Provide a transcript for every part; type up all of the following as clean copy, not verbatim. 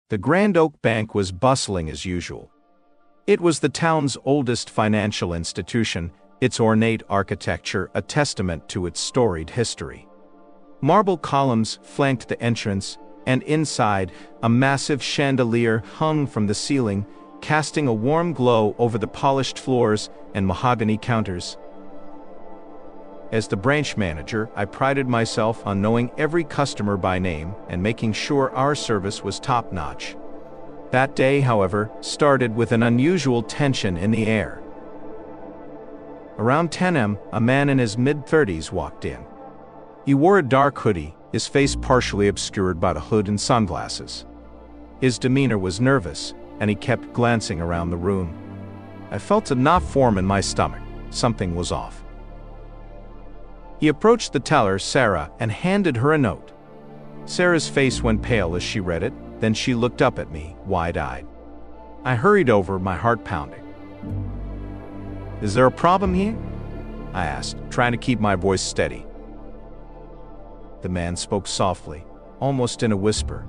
The Grand Oak Bank was bustling as usual. It was the town's oldest financial institution, its ornate architecture a testament to its storied history. Marble columns flanked the entrance, and inside, a massive chandelier hung from the ceiling, casting a warm glow over the polished floors and mahogany counters. As the branch manager, I prided myself on knowing every customer by name and making sure our service was top-notch. That day, however, started with an unusual tension in the air. Around 10 a.m., a man in his mid-30s walked in. He wore a dark hoodie, his face partially obscured by the hood and sunglasses. His demeanor was nervous, and he kept glancing around the room. I felt a knot form in my stomach. Something was off. He approached the teller, Sarah, and handed her a note. Sarah's face went pale as she read it, then she looked up at me, wide-eyed. I hurried over, my heart pounding. "Is there a problem here?" I asked, trying to keep my voice steady. The man spoke softly, almost in a whisper.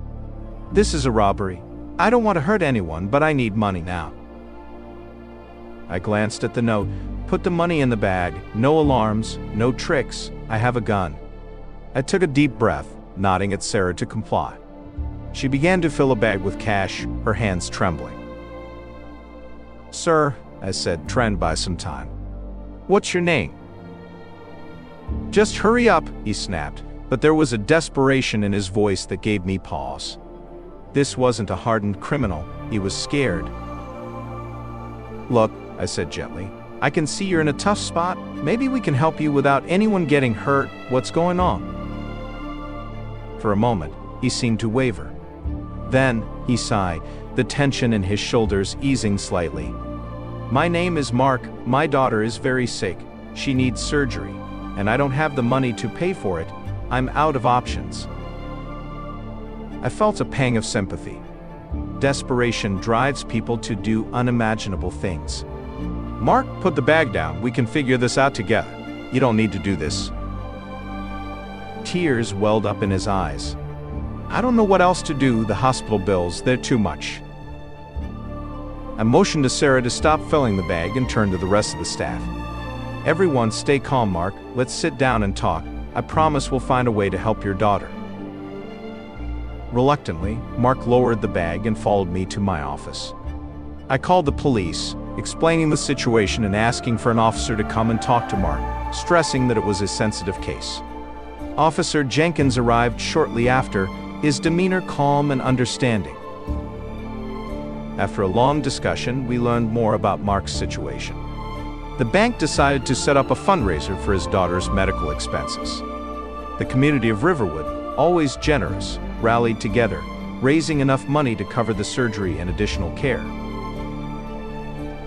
"This is a robbery. I don't want to hurt anyone, but I need money now." I glanced at the note, put the money in the bag. No alarms, no tricks. I have a gun. I took a deep breath, nodding at Sarah to comply. She began to fill a bag with cash, her hands trembling. "Sir," I said, trying to buy some time. "What's your name?" "Just hurry up," he snapped, but there was a desperation in his voice that gave me pause. This wasn't a hardened criminal, he was scared. "Look," I said gently, "I can see you're in a tough spot. Maybe we can help you without anyone getting hurt. What's going on?" For a moment, he seemed to waver. Then, he sighed, the tension in his shoulders easing slightly. "My name is Mark. My daughter is very sick. She needs surgery, and I don't have the money to pay for it. I'm out of options." I felt a pang of sympathy. Desperation drives people to do unimaginable things. "Mark, put the bag down. We can figure this out together. You don't need to do this." Tears welled up in his eyes. "I don't know what else to do. The hospital bills, they're too much." I motioned to Sarah to stop filling the bag and turned to the rest of the staff. "Everyone stay calm, Mark. Let's sit down and talk. I promise we'll find a way to help your daughter." Reluctantly, Mark lowered the bag and followed me to my office. I called the police, explaining the situation and asking for an officer to come and talk to Mark, stressing that it was a sensitive case. Officer Jenkins arrived shortly after, his demeanor calm and understanding. After a long discussion, we learned more about Mark's situation. The bank decided to set up a fundraiser for his daughter's medical expenses. The community of Riverwood, always generous, rallied together, raising enough money to cover the surgery and additional care.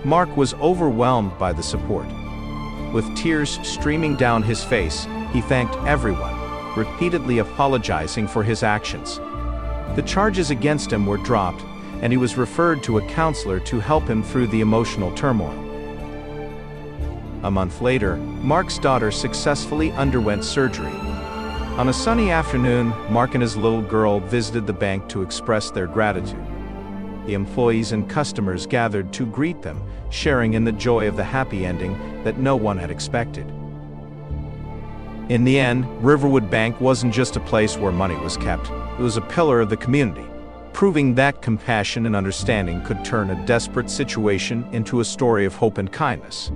Mark was overwhelmed by the support. With tears streaming down his face, he thanked everyone, repeatedly apologizing for his actions. The charges against him were dropped, and he was referred to a counselor to help him through the emotional turmoil. A month later, Mark's daughter successfully underwent surgery. On a sunny afternoon, Mark and his little girl visited the bank to express their gratitude. The employees and customers gathered to greet them, sharing in the joy of the happy ending that no one had expected. In the end, Riverwood Bank wasn't just a place where money was kept, it was a pillar of the community, proving that compassion and understanding could turn a desperate situation into a story of hope and kindness.